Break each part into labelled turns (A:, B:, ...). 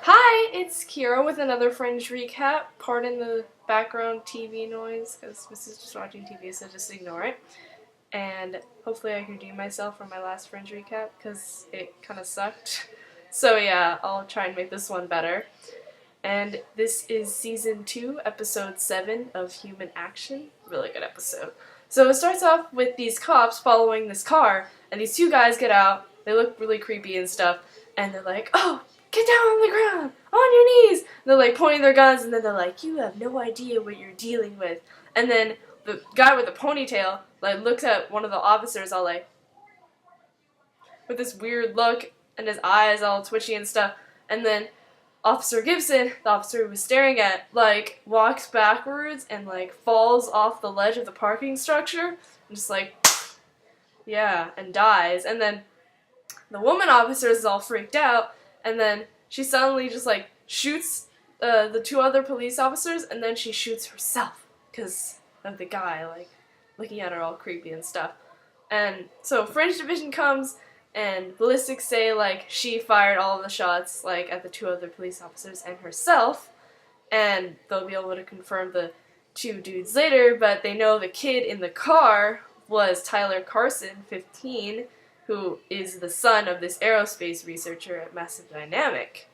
A: Hi, it's Kira with another Fringe recap. Pardon the background TV noise, because this is just watching TV, so just ignore it. And hopefully I can redeem myself from my last Fringe recap, because it kind of sucked. So yeah, I'll try and make this one better. And this is Season 2, Episode 7 of Human Action. Really good episode. So it starts off with these cops following this car, and these two guys get out. They look really creepy and stuff, and they're like, "Oh, get down on the ground, on your knees!" And they're like pointing their guns, and then they're like, "You have no idea what you're dealing with." And then the guy with the ponytail like looks at one of the officers all like, with this weird look, and his eyes all twitchy and stuff, and then Officer Gibson, the officer who was staring at, like, walks backwards and, like, falls off the ledge of the parking structure, and just, like, yeah, and dies. And then the woman officer is all freaked out, and then she suddenly just, like, shoots the two other police officers, and then she shoots herself, because of the guy, like, looking at her all creepy and stuff. And so Fringe Division comes, and ballistics say, like, she fired all of the shots, like, at the two other police officers and herself, and they'll be able to confirm the two dudes later, but they know the kid in the car was Tyler Carson, 15, who is the son of this aerospace researcher at Massive Dynamic.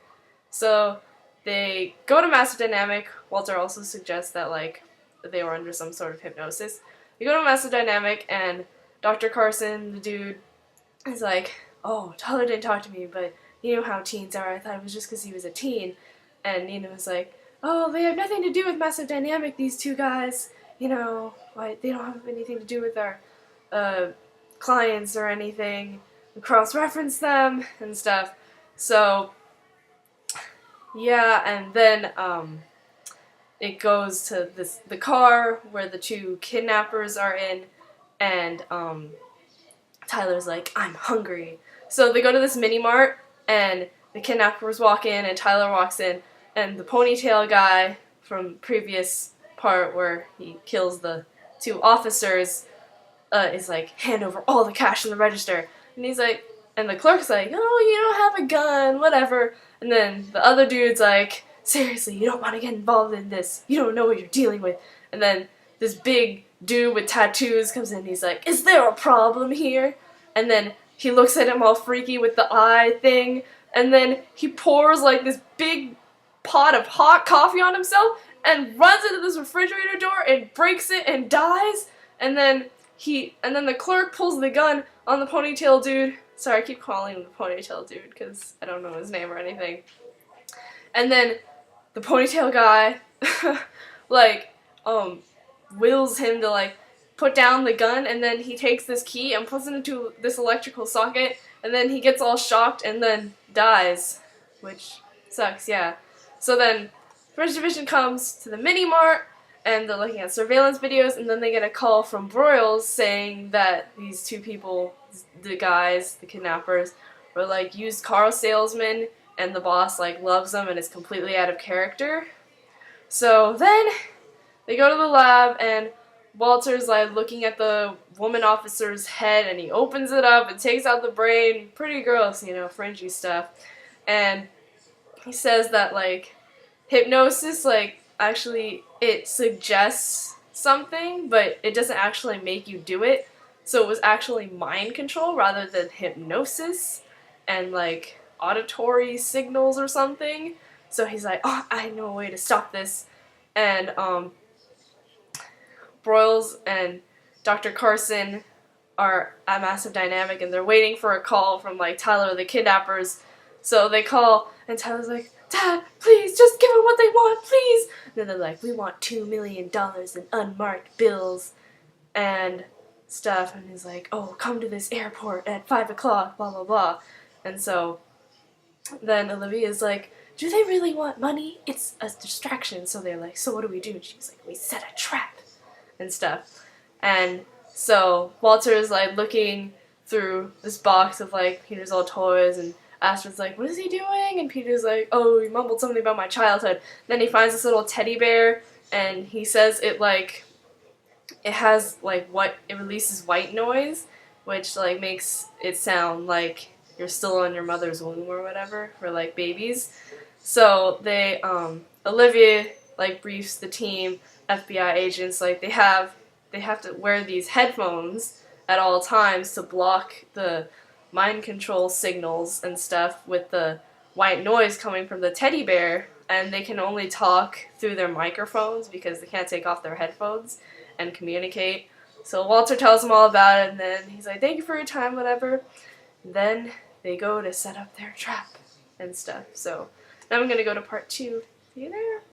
A: So they go to Massive Dynamic. Walter also suggests that, like, they were under some sort of hypnosis. They go to Massive Dynamic, and Dr. Carson, the dude, is like, "Oh, Tyler didn't talk to me, but you know how teens are. I thought it was just because he was a teen." And Nina was like, "Oh, they have nothing to do with Massive Dynamic, these two guys. You know, like, they don't have anything to do with our clients or anything. We cross-reference them and stuff." So, yeah, and then it goes to the car where the two kidnappers are in, and Tyler's like, "I'm hungry." So they go to this mini-mart, and the kidnappers walk in, and Tyler walks in, and the ponytail guy from previous part where he kills the two officers is like, "Hand over all the cash in the register." And he's like, and the clerk's like, "Oh, you don't have a gun, whatever." And then the other dude's like, "Seriously, you don't want to get involved in this. You don't know what you're dealing with." And then this big dude with tattoos comes in, and he's like, "Is there a problem here?" And then he looks at him all freaky with the eye thing, and then he pours like this big pot of hot coffee on himself and runs into this refrigerator door and breaks it and dies. And then the clerk pulls the gun on the ponytail dude. Sorry, I keep calling him the ponytail dude because I don't know his name or anything. And then the ponytail guy like wills him to like put down the gun, and then he takes this key and puts it into this electrical socket, and then he gets all shocked and then dies, which sucks, yeah. So then Fringe Division comes to the mini-mart, and they're looking at surveillance videos, and then they get a call from Broyles saying that these two people, the guys, the kidnappers, were like used car salesmen, and the boss like loves them and is completely out of character. So then they go to the lab, and Walter's like looking at the woman officer's head, and he opens it up and takes out the brain. Pretty gross, you know, fringy stuff. And he says that like hypnosis, like, actually it suggests something, but it doesn't actually make you do it. So it was actually mind control rather than hypnosis and like auditory signals or something. So he's like, "Oh, I know a way to stop this." And Broyles and Dr. Carson are at Massive Dynamic, and they're waiting for a call from like Tyler or the kidnappers. So they call, and Tyler's like, "Dad, please, just give them what they want, please." And then they're like, "We want $2 million in unmarked bills and stuff." And he's like, "Oh, come to this airport at 5 o'clock, blah, blah, blah." And so then Olivia's like, "Do they really want money? It's a distraction." So they're like, "So what do we do?" And she's like, "We set a trap and stuff." And so Walter's like looking through this box of like Peter's old toys, and Astrid's like, "What is he doing?" And Peter's like, "Oh, he mumbled something about my childhood." Then he finds this little teddy bear, and he says it like, it has like what, it releases white noise, which like makes it sound like you're still in your mother's womb or whatever, for like babies. So they, Olivia like briefs the team, FBI agents, like they have to wear these headphones at all times to block the mind control signals and stuff with the white noise coming from the teddy bear, and they can only talk through their microphones because they can't take off their headphones and communicate. So Walter tells them all about it, and then he's like, "Thank you for your time, whatever." And then they go to set up their trap and stuff. So now I'm gonna go to part 2. See you there.